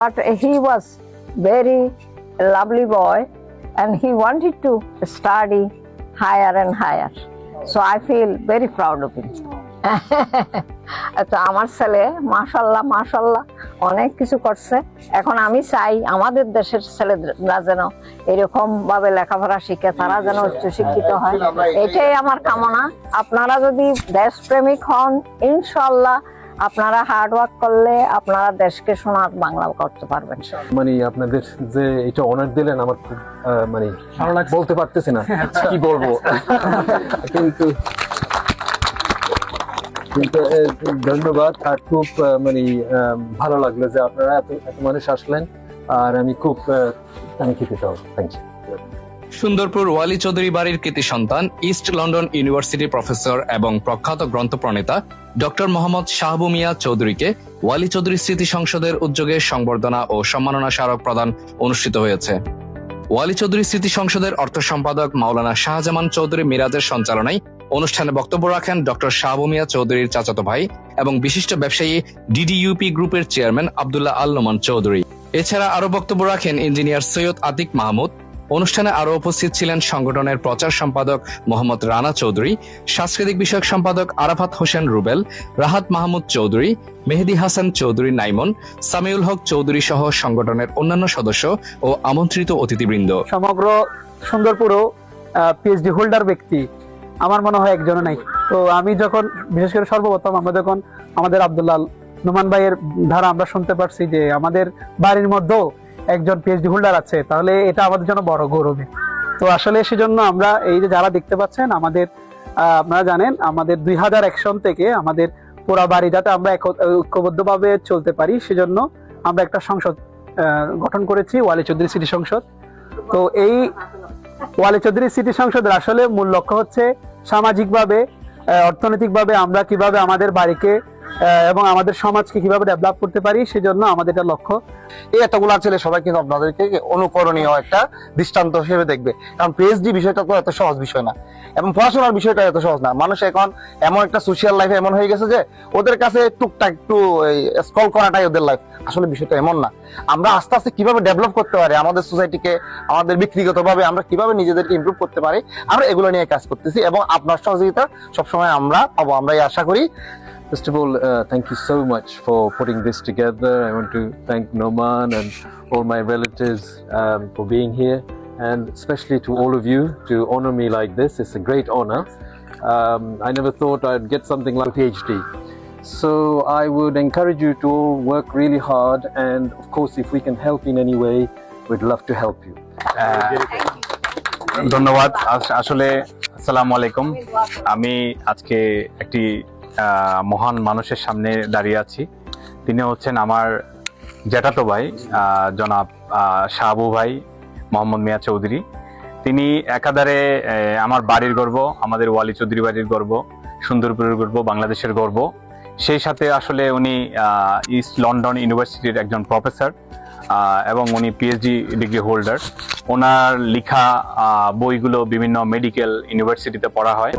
But he was very lovely boy and he wanted to study higher and higher. So I feel very proud of him. তো আমার ছেলে মাশাআল্লাহ মাশাআল্লাহ অনেক কিছু করছে। এখন আমি চাই আমাদের দেশের ছেলেরা যেন এরকম ভাবে লেখাপড়া শিখে, তারা যেন উচ্চ শিক্ষিত হয়, এটাই আমার কামনা। আপনারা যদি দেশপ্রেমিক হন, ইনশাআল্লাহ আপনারা হার্ড ওয়ার্ক করলে আপনারা দেশকে সোনার বাংলা করতে পারবেন। মানে আপনাদের যে এটা অনার দিলেন আমার খুব মানে ভালো লাগছে, বলতে পারতেছি না কি বলবো। কিন্তু ধন্যবাদ। আর খুব মানে ভালো লাগলো যে আপনারা এত মানুষ আসলেন, আর আমি খুব থ্যাংক ইউ। সুন্দরপুর ওয়ালি চৌধুরী বাড়ির কৃতি সন্তান, ইস্ট লন্ডন ইউনিভার্সিটির প্রফেসর এবং প্রখ্যাত গ্রন্থ প্রণেতা ডক্টর মোহাম্মদ শাহাবু মিয়া চৌধুরীকে ওয়ালি চৌধুরী স্মৃতি সংসদের উদ্যোগে সংবর্ধনা ও সম্মাননা স্মারক প্রদান অনুষ্ঠিত হয়েছে। ওয়ালি চৌধুরী স্মৃতি সংসদের অর্থ সম্পাদক মাওলানা শাহজামান চৌধুরী মিরাজের সঞ্চালনায় অনুষ্ঠানে বক্তব্য রাখেন ডক্টর শাহাবু মিয়া চৌধুরীর চাচাতো ভাই এবং বিশিষ্ট ব্যবসায়ী ডিডিইউপি গ্রুপের চেয়ারম্যান আব্দুল্লাহ আল নোমান চৌধুরী। এছাড়া আরো বক্তব্য রাখেন ইঞ্জিনিয়ার সৈয়দ আতিক মাহমুদ। অনুষ্ঠানে আরো উপস্থিত ছিলেন সংগঠনের প্রচার সম্পাদক মোহাম্মদ রানা চৌধুরী, সাংস্কৃতিক বিষয়ক সম্পাদক আরাফাত হোসেন রুবেল, রাহাত মাহমুদ চৌধুরী, মেহেদি হাসান চৌধুরী নাইমন, সামিউল হক চৌধুরী সহ সংগঠনের অন্যান্য সদস্য ও আমন্ত্রিত অতিথিবৃন্দ। সমগ্র সুন্দরপুরও পিএইচডি হোল্ডার ব্যক্তি আমার মনে হয় একজনও নাই। তো আমি যখন বিশেষ করে সর্বপ্রথম আমরা যখন আমাদের আব্দুল্লাহ নোমান ভাইয়ের ধারা আমরা শুনতে পারছি যে আমাদের বাড়ির মধ্যেও একজন পিএইচডি হোল্ডার আছে, তাহলে এটা আমাদের জন্য বড় গৌরবের। তো আসলে সেজন্য আমরা এই যে যারা দেখতে পাচ্ছেন আমাদের আপনারা জানেন আমাদের 2001 সন থেকে আমাদের পুরা বাড়ি যাতে আমরা ঐক্যবদ্ধভাবে চলতে পারি, সেজন্য আমরা একটা সংসদ গঠন করেছি, ওয়ালি চৌধুরী সিটি সংসদ। তো এই ওয়ালি চৌধুরী সিটি সংসদের আসলে মূল লক্ষ্য হচ্ছে সামাজিকভাবে অর্থনৈতিকভাবে আমরা কিভাবে আমাদের বাড়িকে এবং আমাদের সমাজকে কিভাবে ডেভেলপ করতে পারি, সেজন্য আমাদের এটা লক্ষ্য। এই এতগুলো ছেলে সবাই কিন্তু আপনাদেরকে অনুকরণীয় একটা দৃষ্টান্ত হিসেবে দেখবে, কারণ পিএইচডি বিষয়টা তো এত সহজ বিষয় না এবং পড়াশোনার বিষয়টা এত সহজ না। মানুষ এখন এমন একটা সোশ্যাল লাইফে এমন হয়ে গেছে যে ওদের কাছে টুকটাক একটু স্ক্রল করাটাই ওদের লাইফ। আসলে বিষয়টা এমন না। আমরা আস্তে আস্তে কিভাবে ডেভেলপ করতে পারি আমাদের সোসাইটিকে, আমাদের ব্যক্তিগতভাবে আমরা কিভাবে নিজেদেরকে ইমপ্রুভ করতে পারি, আমরা এগুলো নিয়ে কাজ করতেছি এবং আপনার সহযোগিতা সবসময় আমরা পাবো, আমরাই আশা করি। First of all, thank you so much for putting this together. I want to thank Noman and all my relatives for being here, and especially to all of you to honor me like this. It's a great honor. I never thought I'd get something like a PhD. So I would encourage you to all work really hard, and of course, if we can help in any way, we'd love to help you. ধন্যবাদ। আসলে আসসালামু আলাইকুম। আমি আজকে একটি মহান মানুষের সামনে দাঁড়িয়ে আছি। তিনি হচ্ছেন আমার জ্যাঠাতো ভাই জনাব শাহাবু ভাই মোহাম্মদ মিয়া চৌধুরী। তিনি একাধারে আমার বাড়ির গর্ব, আমাদের ওয়ালি চৌধুরী বাড়ির গর্ব, সুন্দরপুরের গর্ব, বাংলাদেশের গর্ব। সেই সাথে আসলে উনি ইস্ট লন্ডন ইউনিভার্সিটির একজন প্রফেসর এবং উনি পিএইচডি ডিগ্রি হোল্ডার। ওনার লেখা বইগুলো বিভিন্ন মেডিকেল ইউনিভার্সিটিতে পড়া হয়।